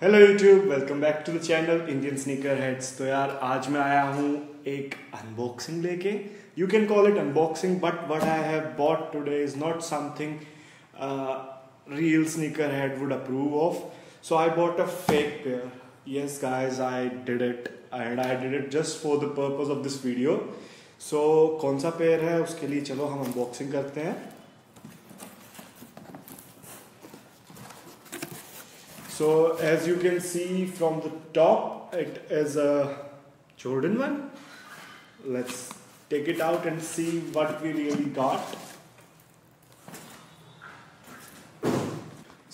Hello YouTube, welcome back to the channel Indian sneakerheads. तो यार आज मैं आया हूँ एक अनबॉक्सिंग लेके। You can call it unboxing, but what I have bought today is not something real sneakerhead would approve of. So I bought a fake pair. Yes guys, I did it, and I did it just for the purpose of this video. So कौन सा pair है उसके लिए चलो हम unboxing करते हैं। So as you can see from the top, it is a Jordan 1. Let's take it out and see what we really got.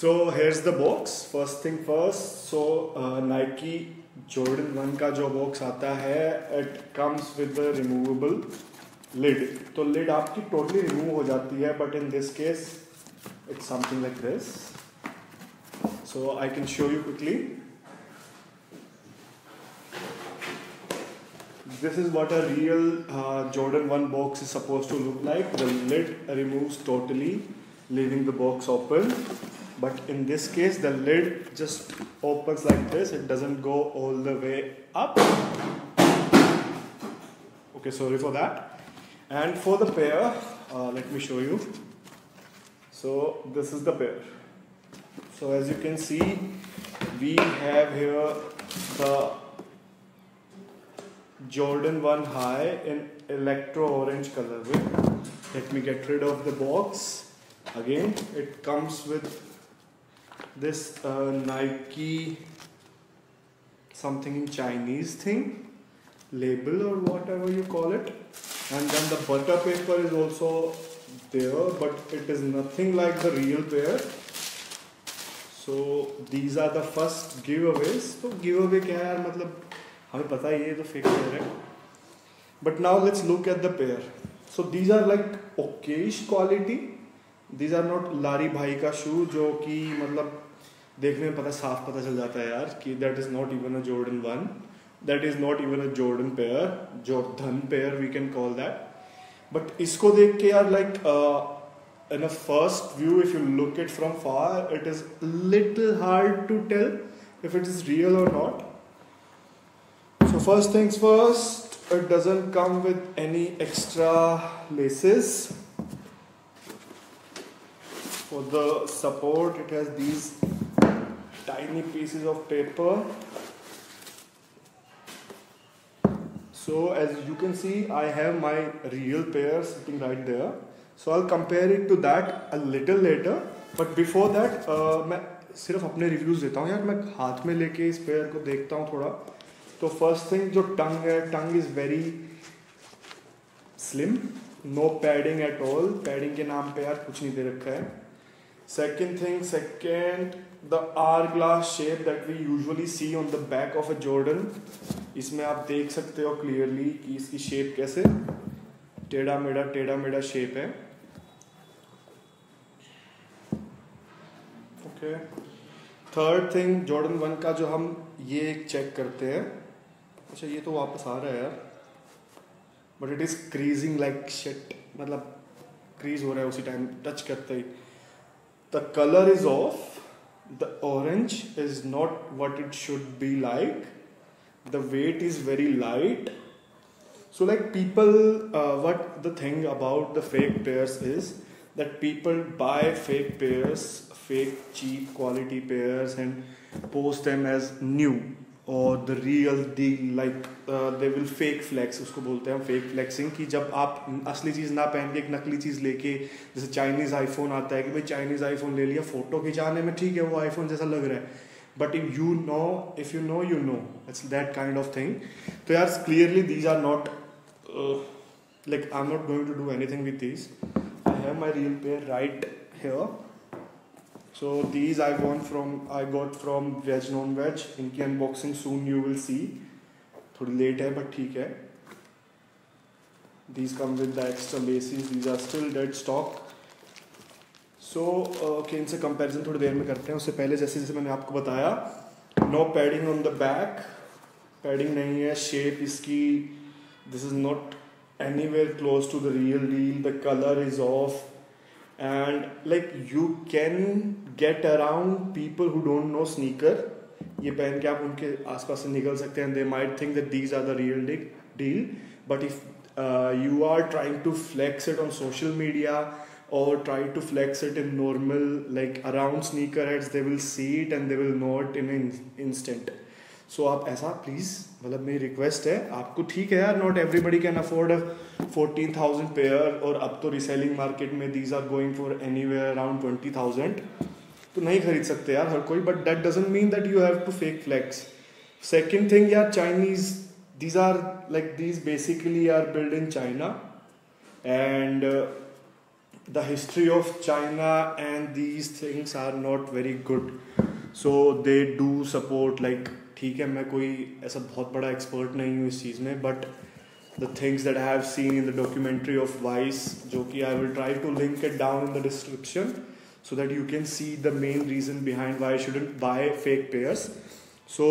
So here's the box. First thing first. So Nike Jordan 1 का जो box आता है, it comes with a removable lid. तो lid आपकी totally remove हो जाती है, but in this case it's something like this. So I can show you quickly. This is what a real Jordan 1 box is supposed to look like. The lid removes totally, leaving the box open. But in this case, the lid just opens like this. It doesn't go all the way up. Okay, sorry for that. And for the pair, let me show you. So this is the pair. So as you can see, we have here the Jordan 1 High in electro orange colorway. Let me get rid of the box. Again, it comes with this Nike something in Chinese thing, label or whatever you call it, and then the butter paper is also there, but it is nothing like the real pair. So these are the first giveaways. तो giveaway क्या है यार, मतलब हमें पता है ये तो fake pair है. But now let's look at the pair. So these are like okayish quality. These are not लारी भाई का शू जो कि मतलब देखने में साफ पता चल जाता है यार कि that is not even a Jordan 1. That is not even a Jordan pair. Jordan pair we can call that. But इसको देख के यार like in a first view, if you look it from far, it is little hard to tell if it is real or not. So first things first, it doesn't come with any extra laces. For the support, it has these tiny pieces of paper. So as you can see, I have my real pair sitting right there. So I'll compare it to that a little later. But before that, मैं सिर्फ अपने reviews देता हूँ यार। मैं हाथ में लेके इस पेयर को देखता हूँ थोड़ा। तो फर्स्ट थिंग जो टंग है, tongue is very slim, no padding at all. Padding के नाम पे यार कुछ नहीं दे रखा है। Second the hourglass shape that we usually see on the back of a Jordan, इसमें आप देख सकते हो क्लियरली कि इसकी शेप कैसे टेढ़ा मेढ़ा शेप है। ओके, थर्ड थिंग जॉर्डन 1 का जो हम ये एक चेक करते हैं। अच्छा ये तो वापस आ रहा है यार, but it is creasing like shit, मतलब क्रीज हो रहा है उसी टाइम टच करते ही। The colour is off, the orange is not what it should be like, the weight is very light. So like people, what the thing about the fake pairs is that people buy fake pairs, fake cheap quality pairs and post them as new or the real deal, like they will fake flex, उसको बोलते हैं fake flexing, कि जब आप असली चीज़ ना पहन के एक नकली चीज़ लेके, जैसे चाइनीज़ आईफोन आता है कि भाई चाइनीज़ आईफोन ले लिया, फ़ोटो खिंचाने में ठीक है वो आईफोन जैसा लग रहा है, but if you know you know, it's that kind of thing. तो यार clearly these are not like I'm not going to do anything with these. I have my real pair right here. So these I got from Veg Non Veg. इनकी unboxing soon you will see. थोड़ी late है but ठीक है. These come with the extra laces. These are still dead stock. So okay, इनसे comparison थोड़ी देर में करते हैं। उससे पहले जैसे मैंने आपको बताया, no padding on the back. Padding नहीं है, shape इसकी this is not anywhere close to the real deal. The color is off, and like you can get around people who don't know sneaker ये पहन के आप उनके आसपास से निकल सकते हैं, they might think that these are the real deal, but if you are trying to flex it on social media or try to flex it in normal like around sneakerheads, they will see it and they will know it in an instant. So आप ऐसा please, मतलब मेरी request है आपको, ठीक है यार, not everybody can afford 14,000 pair, और अब तो रिसेलिंग मार्केट में these are going for anywhere around 20,000, तो नहीं खरीद सकते यार हर कोई, but that doesn't mean that you have to fake flex. Second thing यार, Chinese, these are like, these basically are built in China, and the history of China and these things are not very good, so they do support like, ठीक है मैं कोई ऐसा बहुत बड़ा expert नहीं हूँ इस चीज़ में, but the things that I have seen in the documentary of Vice, जो कि I will try to link it down in the description so that you can see the main reason behind why I shouldn't buy fake pairs. So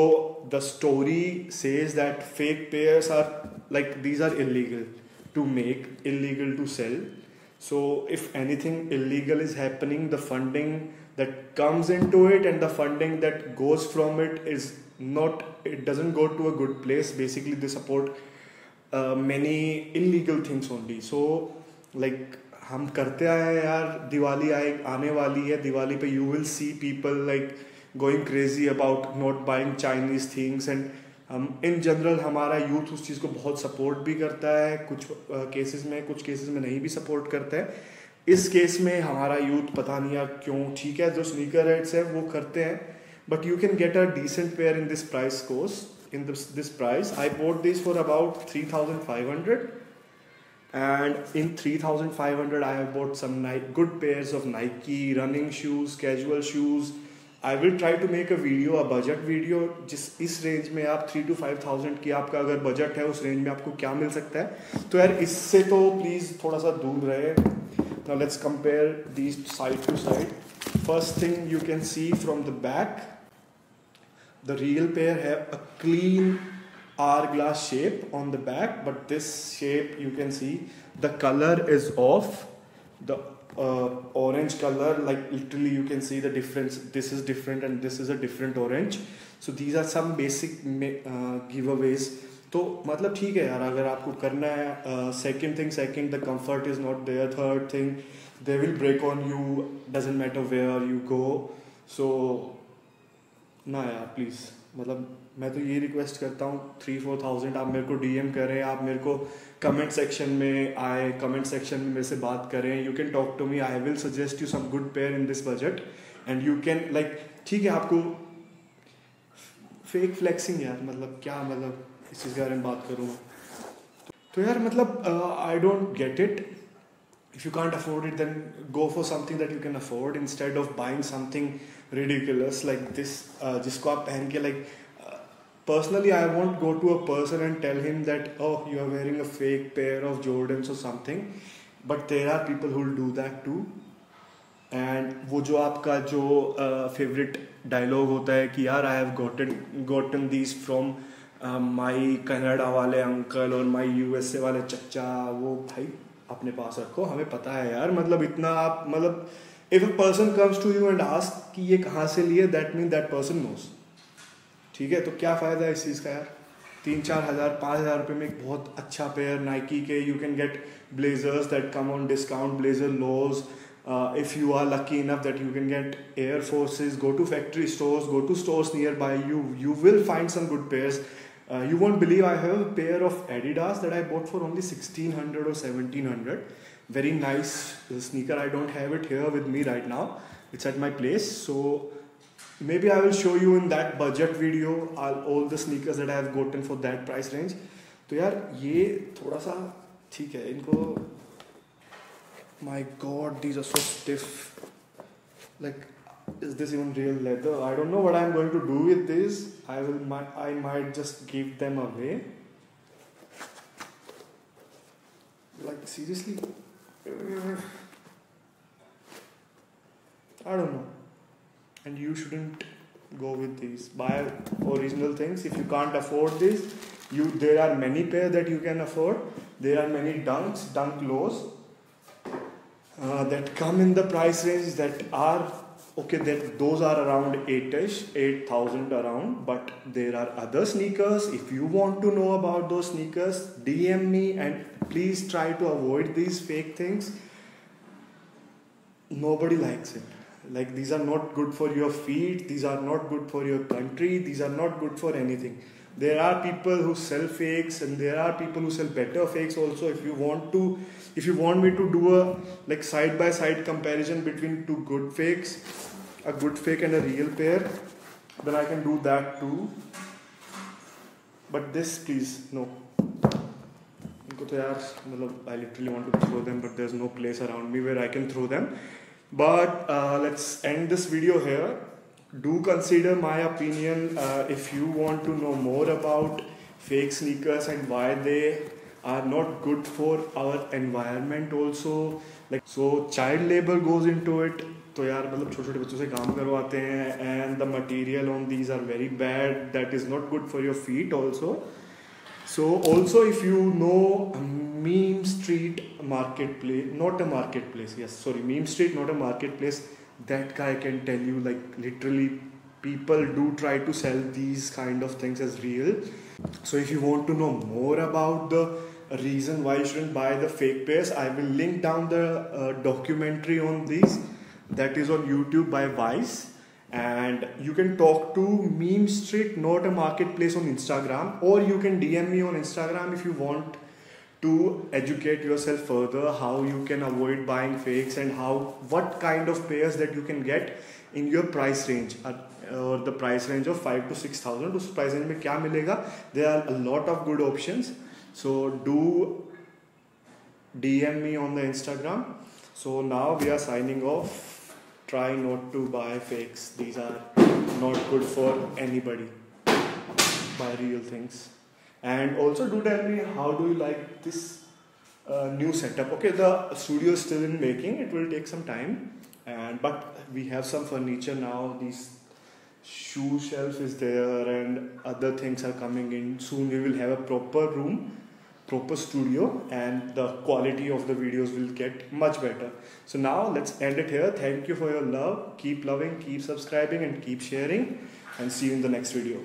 the story says that fake pairs are like, these are illegal to make, illegal to sell. So if anything illegal is happening, the funding that comes into it and the funding that goes from it is not, it doesn't go to a good place. Basically they support many illegal things only. So like, हम करते आए हैं यार, दिवाली आने वाली है, दिवाली पे you will see people like going crazy about not buying Chinese things, and हम इन जनरल हमारा यूथ उस चीज़ को बहुत सपोर्ट भी करता है, कुछ केसेस में नहीं भी सपोर्ट करता है. इस केस में हमारा यूथ पता नहीं यार क्यों, ठीक है जो स्नीकर हेड्स है वो करते हैं, but you can get a decent pair in this price course, in this price. I bought this for about 3,500. And in 3,500 I have bought some good pairs of Nike running shoes, casual shoes. I will try to make a video, a budget video, जिस इस range में आप 3,000 to 5,000 की आपका अगर budget है, उस range में आपको क्या मिल सकता है. तो यार इससे तो प्लीज़ थोड़ा सा दूर रहे. Now let's compare these side to side. First thing you can see from the back, the real pair have a clean hourglass shape on the back, but this shape you can see the color is off, the orange color, like literally you can see the difference. This is different and this is a different orange. So these are some basic giveaways. तो मतलब ठीक है यार, अगर आपको करना है. Second, the comfort is not there. Third thing, they will break on you, doesn't matter where you go. So ना यार प्लीज़, मतलब मैं तो ये रिक्वेस्ट करता हूँ, 3-4,000 आप मेरे को डीएम करें, आप मेरे को कमेंट सेक्शन में आए, कमेंट सेक्शन में मेरे से बात करें. You can talk to me, I will suggest you some good pair in this budget, and you can like, ठीक है आपको फेक फ्लेक्सिंग यार, मतलब क्या, मतलब इस चीज़ के बारे में बात करूँ तो यार, मतलब I don't get it. If you can't afford it, then go for something that you can afford instead of buying something ridiculous like this, जिसको आप पहन के like, personally I won't go to a person and tell him that, oh, you are wearing a fake pair of Jordans or something, but there are people who will do that too. And वो जो आपका जो favorite dialogue होता है कि यार I have gotten these from my Canada वाले uncle और my USA वाले चच्चा, वो भाई अपने पास रखो, हमें पता है यार, मतलब इतना आप, मतलब if a person comes to you and ask कि ये कहाँ से लिए, that mean that person knows. ठीक है, तो क्या फ़ायदा है इस चीज़ का यार. 3-4 हज़ार 5 हज़ार रुपये में एक बहुत अच्छा पेयर नाइकी के, you can get blazers that come on discount, blazer lows. If you are lucky enough that you can get Air Forces, go to factory stores, go to stores nearby you, you will find some good pairs. You won't believe, I have a pair of Adidas that I bought for only 1,600 or 1,700. Very nice sneaker. I don't have it here with me right now. It's at my place. So maybe I will show you in that budget video all the sneakers that I have gotten for that price range. तो यार ये थोड़ा सा ठीक है इनको. My God, these are so stiff. Like, is this even real leather? I don't know what I'm going to do with this. I might just give them away. Like seriously, I don't know. And you shouldn't go with these. Buy original things. If you can't afford this, there are many pair that you can afford. There are many dunk lows that come in the price range that are okay, those are around 8,000 around, but there are other sneakers. If you want to know about those sneakers, DM me, and please try to avoid these fake things. Nobody likes it. Like, these are not good for your feet, these are not good for your country, these are not good for anything. There are people who sell fakes, and there are people who sell better fakes also. If you want me to do a like side by side comparison between two good fakes, a good fake and a real pair, then I can do that too. But this, please, no. I literally want to throw them, but there's no place around me where I can throw them. But let's end this video here. Do consider my opinion if you want to know more about fake sneakers and why they are not good for our environment also. Like, so child labor goes into it. तो यार मतलब छोटे-छोटे बच्चों से काम करवाते हैं, and the material on these are very bad. That is not good for your feet also. So also, if you know Meme Street marketplace, not a marketplace, yes, sorry, Meme Street, not a marketplace, that guy can tell you, like, literally people do try to sell these kind of things as real. So if you want to know more about the reason why you shouldn't buy the fake pairs, I will link down the documentary on these that is on YouTube by Vice. And you can talk to Meme Street, not a marketplace, on Instagram, or you can DM me on Instagram if you want to educate yourself further how you can avoid buying fakes and what kind of pairs that you can get in your price range, or the price range of 5,000 to 6,000. उस price range में क्या मिलेगा? There are a lot of good options. So do DM me on the Instagram. So now we are signing off. Try not to buy fakes. These are not good for anybody. Buy real things. And also do tell me, how do you like this new setup? Okay, the studio is still in making. It will take some time. But we have some furniture now. This shoe shelf is there and other things are coming in. Soon we will have a proper room, proper studio, and the quality of the videos will get much better. So now let's end it here. Thank you for your love. Keep loving, keep subscribing, and keep sharing, and see you in the next video.